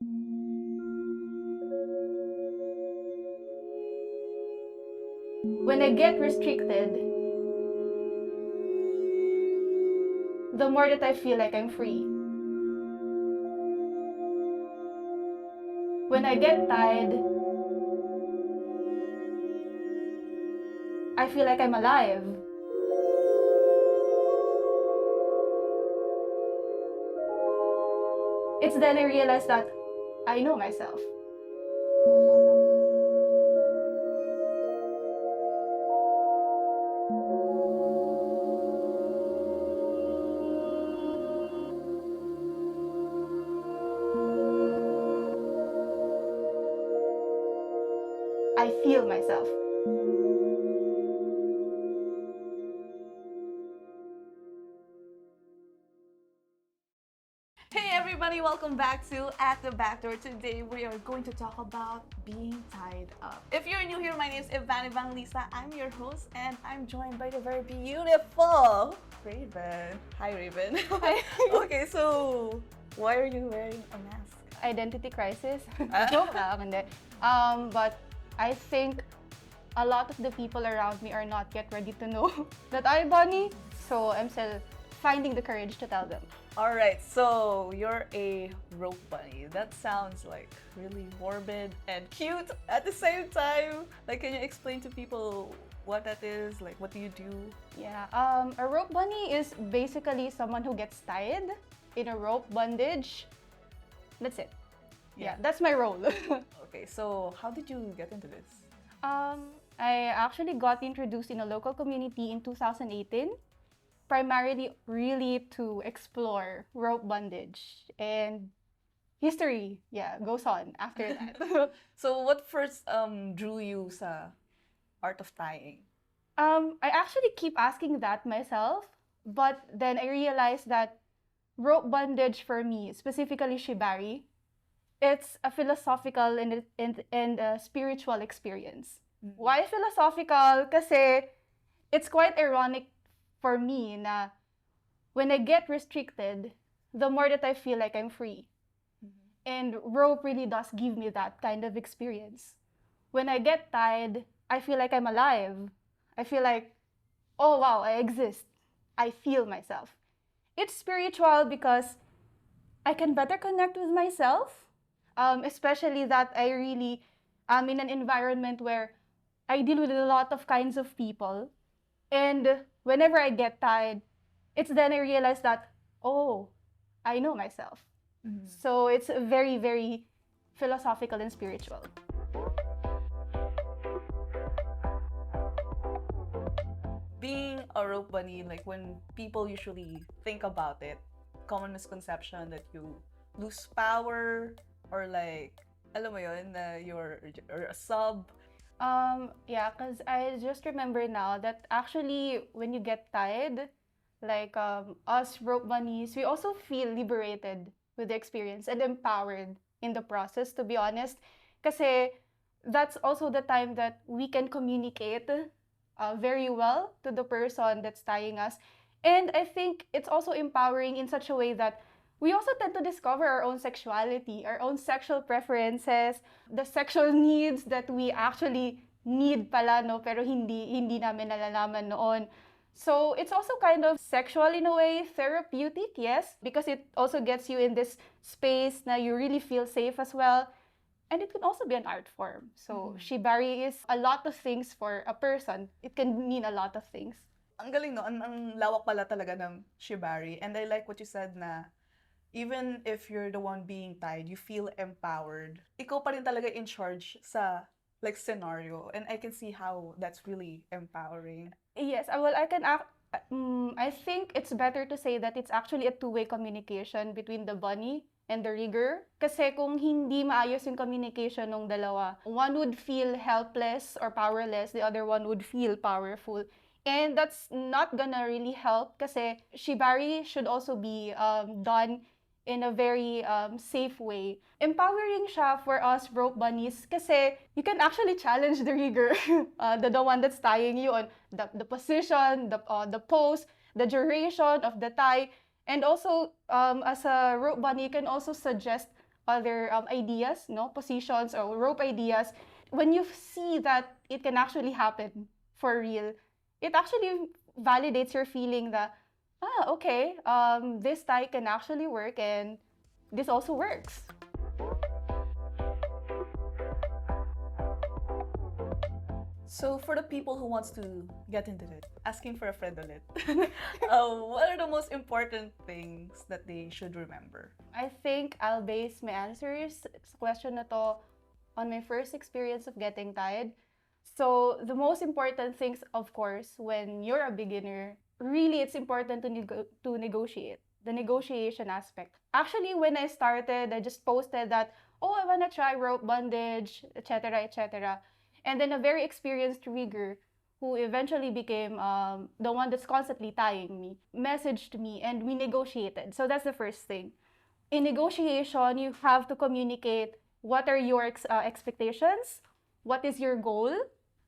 When I get restricted, the more that I feel like I'm free. When I get tied, I feel like I'm alive. It's then I realize that I know myself. I feel myself. Hey everybody, welcome back to At the Backdoor. Today we are going to talk about being tied up. If you're new here, my name is Yvanne Evangelista. I'm your host and I'm joined by the very beautiful Raven. Hi Raven. Hi. Okay, so why are you wearing a mask? Identity crisis. Joke lang, hindi. But I think a lot of the people around me are not yet ready to know that I'm Bunny. So I'm still finding the courage to tell them. Alright, so you're a rope bunny. That sounds like really morbid and cute at the same time. Like, can you explain to people what that is? Like, what do you do? Yeah, a rope bunny is basically someone who gets tied in a rope bondage. That's it. Yeah, that's my role. Okay, so how did you get into this? I actually got introduced in a local community in 2018, primarily really to explore rope bondage, and history, goes on after that. So what first drew you sa art of tying? I actually keep asking that myself, but then I realized that rope bondage for me, specifically Shibari, it's a philosophical and a spiritual experience. Why philosophical? Kasi it's quite ironic for me na when I get restricted, the more that I feel like I'm free. And rope really does give me that kind of experience. When I get tied, I feel like I'm alive. I feel like, oh wow, I exist. I feel myself. It's spiritual because I can better connect with myself, especially that I really am in an environment where I deal with a lot of kinds of people. And whenever I get tired, it's then I realize that, oh, I know myself. So it's very, very philosophical and spiritual. Being a rope bunny, like when people usually think about it, common misconception that you lose power or like, alam mo yun, na you're a sub. Yeah, because I just remember now that actually when you get tired, like us rope bunnies, we also feel liberated with the experience and empowered in the process, to be honest. Kasi that's also the time that we can communicate very well to the person that's tying us. And I think it's also empowering in such a way that we also tend to discover our own sexuality, our own sexual preferences, the sexual needs that we actually need pala, no? Pero hindi namin nalalaman noon. So it's also kind of sexual in a way, therapeutic, yes, because it also gets you in this space na you really feel safe as well. And it can also be an art form. So Shibari is a lot of things for a person. It can mean a lot of things. Ang galing, no? Ang lawak pala talaga ng Shibari. And I like what you said na even if you're the one being tied, you feel empowered. Ikaw pa rin talaga in charge sa like scenario. And I can see how that's really empowering. Yes, well, I think it's better to say that it's actually a two-way communication between the bunny and the rigger. Kasi kung hindi maayos yung communication ng dalawa, one would feel helpless or powerless, the other one would feel powerful. And that's not gonna really help kasi Shibari should also be done in a very safe way. Empowering siya for us rope bunnies kasi you can actually challenge the rigger, the one that's tying you on the position, the pose, the duration of the tie. And also, as a rope bunny, you can also suggest other ideas, no, positions or rope ideas, when you see that it can actually happen for real, it actually validates your feeling that, okay, this tie can actually work and this also works. So for the people who wants to get into it, asking for a friend ulit, what are the most important things that they should remember? I think I'll base my answers sa question na to on my first experience of getting tied. So the most important things, of course, when you're a beginner, really it's important to negotiate. The negotiation aspect. Actually, when I started, I just posted that, oh, I want to try rope bondage, etc., etc. And then a very experienced rigger who eventually became the one that's constantly tying me, messaged me and we negotiated. So that's the first thing. In negotiation, you have to communicate what are your expectations, what is your goal.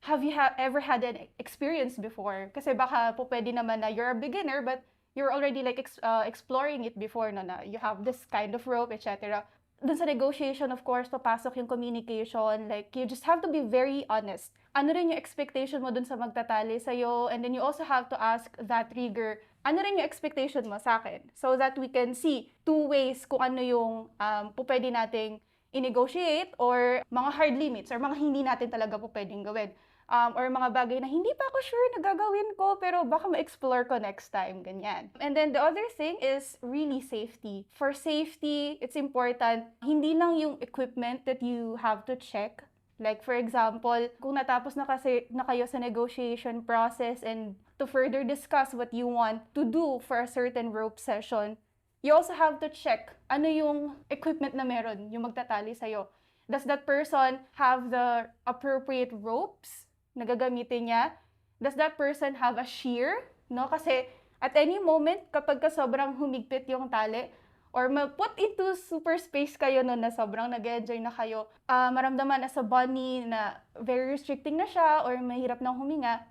Have you ever had an experience before? Kasi baka po pwede naman na you're a beginner but you're already like exploring it before na you have this kind of rope, etc. Dun sa negotiation, of course, papasok yung communication. Like, you just have to be very honest. Ano rin yung expectation mo dun sa magtatali sa'yo? And then you also have to ask that rigger, ano rin yung expectation mo sa akin? So that we can see two ways kung ano yung pwede nating i-negotiate or mga hard limits or mga hindi natin talaga po pwedeng gawin. Or mga bagay na hindi pa ako sure na gagawin ko pero baka ma-explore ko next time, ganyan. And then the other thing is really safety. For safety, it's important, hindi lang yung equipment that you have to check. Like for example, kung natapos na kayo sa negotiation process and to further discuss what you want to do for a certain rope session, you also have to check ano yung equipment na meron, yung magtatali sa'yo. Does that person have the appropriate ropes na gagamitin niya? Does that person have a shear? No? Kasi at any moment, kapag ka sobrang humigpit yung tali, or ma-put into super space kayo no, na sobrang nag-enjoy na kayo, maramdaman as a bunny na very restricting na siya or mahirap nang huminga,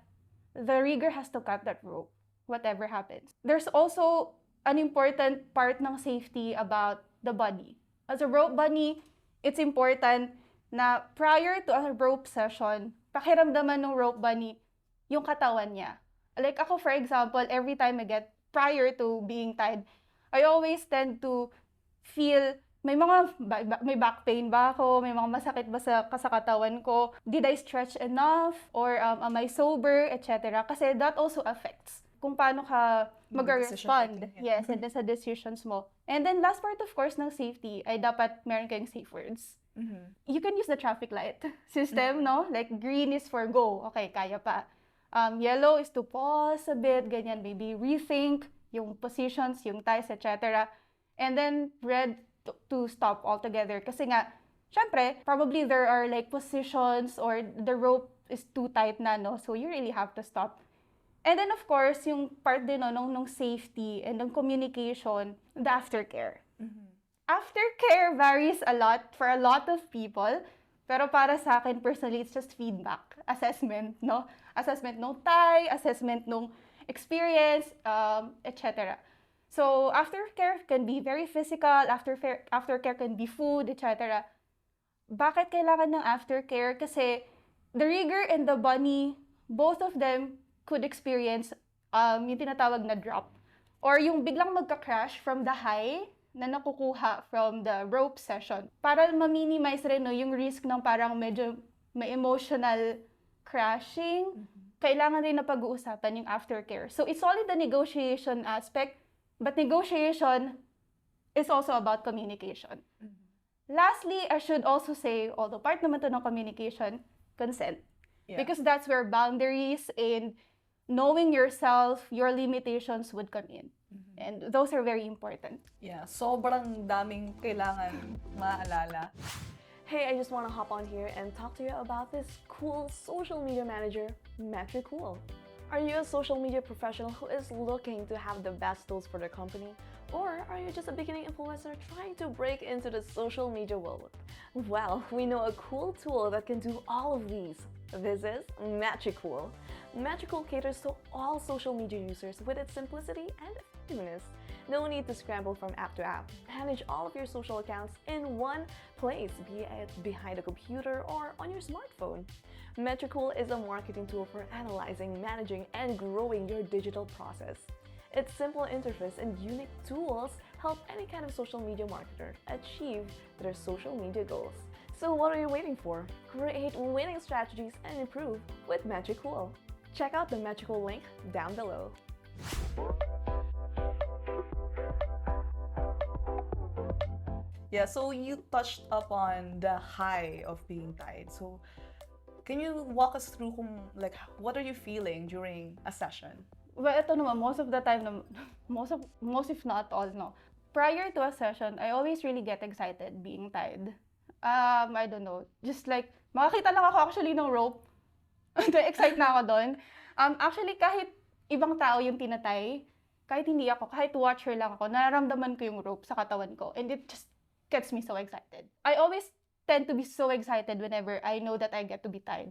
the rigger has to cut that rope, whatever happens. There's also an important part ng safety about the body. As a rope bunny, it's important na prior to a rope session, pakiramdaman ng rope bunny yung katawan niya. Like ako, for example, every time prior to being tied, I always tend to feel may back pain ba ako, may mga masakit ba sa katawan ko, did I stretch enough, or am I sober, etc. Kasi that also affects kung paano ka mag-respond. Yes, and then sa decisions mo. And then last part, of course, ng safety ay dapat meron kayong safe words. Mm-hmm. You can use the traffic light system, no? Like green is for go. Okay, kaya pa. Yellow is to pause a bit, ganyan, maybe rethink yung positions, yung ties, etc. And then red to stop altogether. Kasi nga, syempre, probably there are like positions or the rope is too tight na, no? So you really have to stop. And then of course, yung part din no, nung safety and ng communication, the aftercare. Mm-hmm. Aftercare varies a lot for a lot of people, pero para sa akin personally, it's just feedback, assessment, no? Assessment nung tie, assessment nung experience, etc. So aftercare can be very physical, aftercare can be food, etc. Bakit kailangan ng aftercare? Kasi the rigger and the bunny, both of them could experience yung tinatawag na drop. Or yung biglang magka-crash from the high na nakukuha from the rope session. Para ma-minimize rin no, yung risk ng parang medyo may emotional crashing, kailangan rin na pag-uusapan yung aftercare. So it's only the negotiation aspect, but negotiation is also about communication. Mm-hmm. Lastly, I should also say, although part naman to ng communication, consent. Yeah. Because that's where boundaries and knowing yourself, your limitations would come in. Mm-hmm. And those are very important. Yeah, sobrang daming kailangan maalala. Hey, I just want to hop on here and talk to you about this cool social media manager, Metricool. Are you a social media professional who is looking to have the best tools for their company? Or are you just a beginning influencer trying to break into the social media world? Well, we know a cool tool that can do all of these. This is Metricool. Metricool caters to all social media users with its simplicity and effectiveness. No need to scramble from app to app. Manage all of your social accounts in one place, be it behind a computer or on your smartphone. Metricool is a marketing tool for analyzing, managing, and growing your digital process. Its simple interface and unique tools help any kind of social media marketer achieve their social media goals. So what are you waiting for? Create winning strategies and improve with Metricool. Check out the Metricool link down below. Yeah, so you touched upon the high of being tied. So can you walk us through like what are you feeling during a session? Well, ito naman, most of the time, most if not all, no. Prior to a session, I always really get excited being tied. I don't know, just like, makakita lang ako actually ng rope. Na-excite na ako doon. Actually, kahit ibang tao yung tinatay, kahit hindi ako, kahit watcher lang ako, nararamdaman ko yung rope sa katawan ko. And it just gets me so excited. I always tend to be so excited whenever I know that I get to be tied.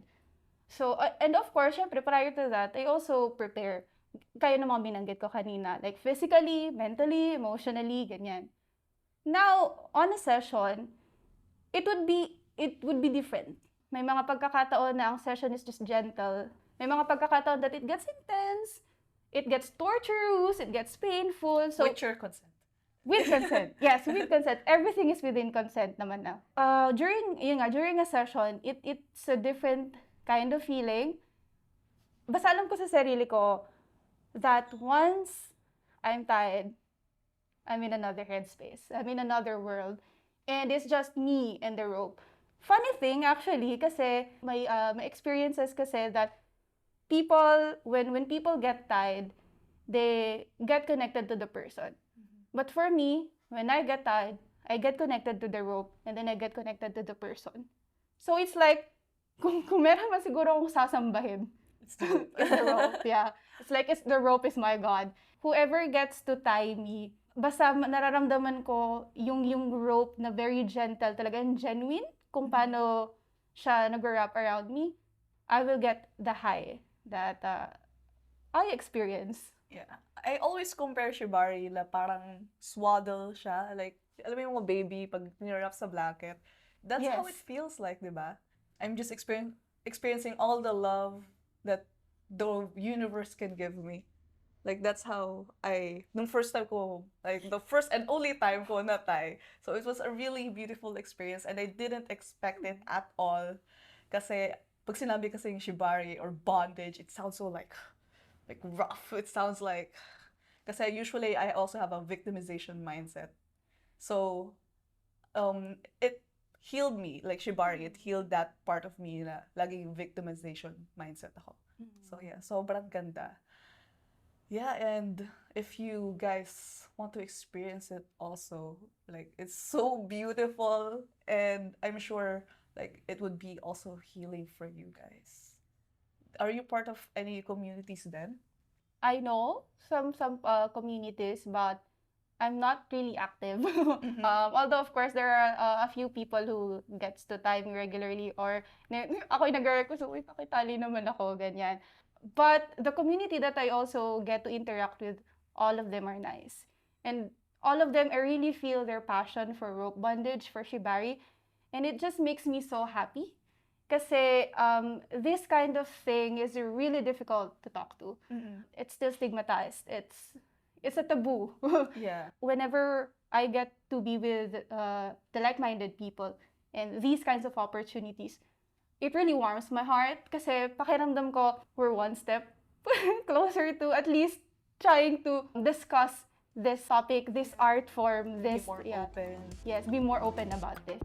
So, and of course, syempre, prior to that, I also prepare. Kaya ng mga binanggit ko kanina. Like, physically, mentally, emotionally, ganyan. Now, on a session, it would be different. May mga pagkakataon na ang session is just gentle. May mga pagkakataon that it gets intense, it gets torturous, it gets painful. So, With your consent. with consent. Yes, with consent. Everything is within consent naman na. During a session, it's a different kind of feeling. Basta alam ko sa sarili ko that once I'm tired, I'm in another headspace. I'm in another world. And it's just me and the rope. Funny thing, actually, kasi may experiences kasi that people, when people get tied, they get connected to the person. But for me, when I get tied, I get connected to the rope, and then I get connected to the person. So it's like, kung meron man siguro akong sasambahin, It's the rope. it's the rope, yeah. It's like, the rope is my God. Whoever gets to tie me, basta nararamdaman ko yung rope na very gentle, talagang genuine, kung paano siya nag-wrap around me, I will get the high that I experience. Yeah. I always compare Shibari na parang swaddle siya. Like, alam mo yung mga baby pag nirap sa blanket. That's how it Yes. feels like, di ba? I'm just experiencing all the love that the universe can give me. Like, that's how nung first time ko, like, the first and only time ko na tie. So, it was a really beautiful experience and I didn't expect it at all. Kasi, pag sinabi kasi yung Shibari or bondage, it sounds so like rough. It sounds like, kasi usually I also have a victimization mindset. So, it healed me, like Shibari, it healed that part of me na laging victimization mindset ako. So yeah, sobrang ganda. Yeah, and if you guys want to experience it also, like, it's so beautiful and I'm sure like it would be also healing for you guys. Are you part of any communities then? I know some communities, but I'm not really active. Although, of course, there are a few people who gets to tie me regularly or ako yung nag-request, uy, pakitali naman ako, ganyan. But the community that I also get to interact with, all of them are nice. And all of them, I really feel their passion for rope bondage, for Shibari. And it just makes me so happy. Kasi this kind of thing is really difficult to talk to. It's still stigmatized. It's a taboo. Yeah. Whenever I get to be with the like-minded people and these kinds of opportunities, it really warms my heart kasi pakiramdam ko we're one step closer to at least trying to discuss this topic, this art form, this Be more open. Yes, be more open about this.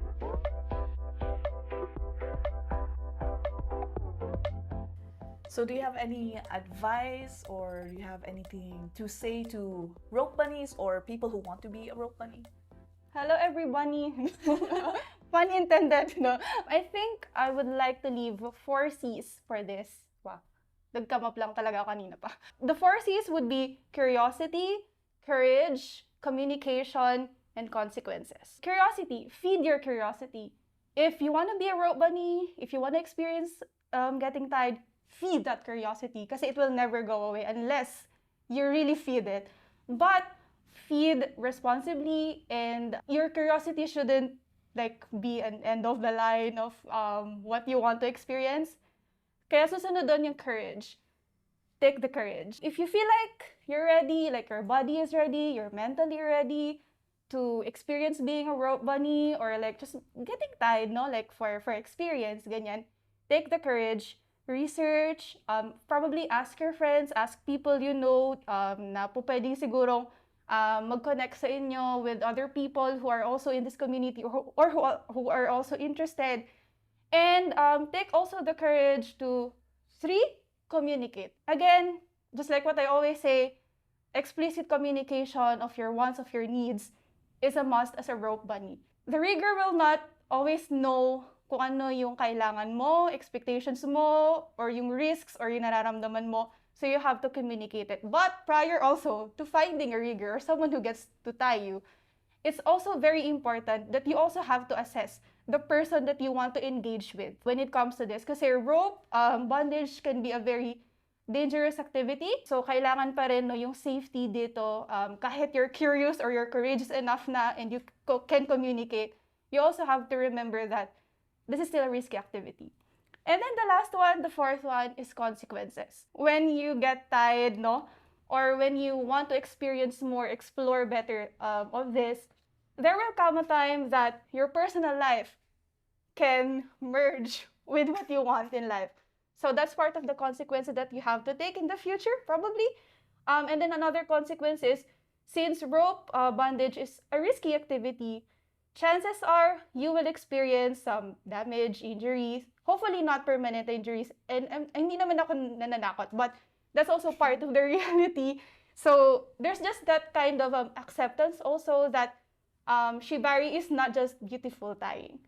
So do you have any advice or do you have anything to say to rope bunnies or people who want to be a rope bunny? Hello, everybody. Pun intended, no? I think I would like to leave 4 C's for this. Wow. Nag-come up lang talaga ako kanina pa. The 4 C's would be curiosity, courage, communication, and consequences. Curiosity. Feed your curiosity. If you want to be a rope bunny, if you want to experience getting tied, feed that curiosity kasi it will never go away unless you really feed it. But feed responsibly, and your curiosity shouldn't like be an end of the line of what you want to experience. Kaya susunod doon yung courage. Take the courage. If you feel like you're ready, like your body is ready, you're mentally ready to experience being a rope bunny or like just getting tied, no? Like for experience, ganyan. Take the courage, research, probably ask your friends, ask people you know na po pwedeng sigurong mag-connect sa inyo with other people who are also in this community or who are also interested. And take also the courage to, three, communicate. Again, just like what I always say, explicit communication of your wants, of your needs, is a must as a rope bunny. The rigger will not always know kung ano yung kailangan mo, expectations mo, or yung risks, or yung nararamdaman mo. So you have to communicate it. But prior also to finding a rigger or someone who gets to tie you, it's also very important that you also have to assess the person that you want to engage with when it comes to this. Kasi rope bondage can be a very dangerous activity. So, kailangan pa rin no, yung safety dito. Kahit you're curious or you're courageous enough na and you can communicate, you also have to remember that this is still a risky activity. And then the last one, the fourth one, is consequences. When you get tired, no, or when you want to experience more, explore better of this, there will come a time that your personal life can merge with what you want in life. So that's part of the consequences that you have to take in the future, probably. And then another consequence is, since rope bondage is a risky activity, chances are you will experience some damage, injuries, hopefully not permanent injuries. And hindi naman ako nananakot, but that's also part of the reality. So there's just that kind of acceptance also that Shibari is not just beautiful tying.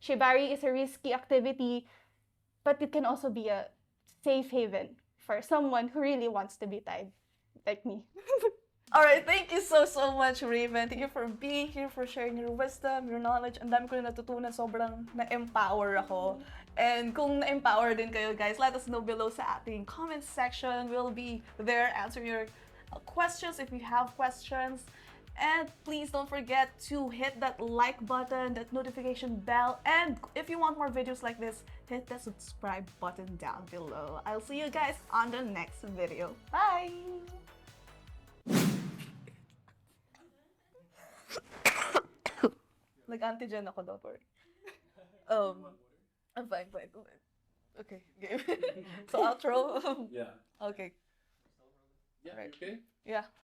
Shibari is a risky activity, but it can also be a safe haven for someone who really wants to be tied, like me. All right, thank you so much, Raven. Thank you for being here, for sharing your wisdom, your knowledge. Ang dami ko na natutunan, sobrang na-empower ako. And kung na-empower din kayo, guys, let us know below sa ating comment section. We'll be there answering your questions if you have questions. And please don't forget to hit that like button, that notification bell, and if you want more videos like this, hit the subscribe button down below. I'll see you guys on the next video. Bye! Nag-antigen ako, don't worry. I'm fine. Okay, game. So outro? Yeah. Okay. Yeah, Right. okay? Yeah.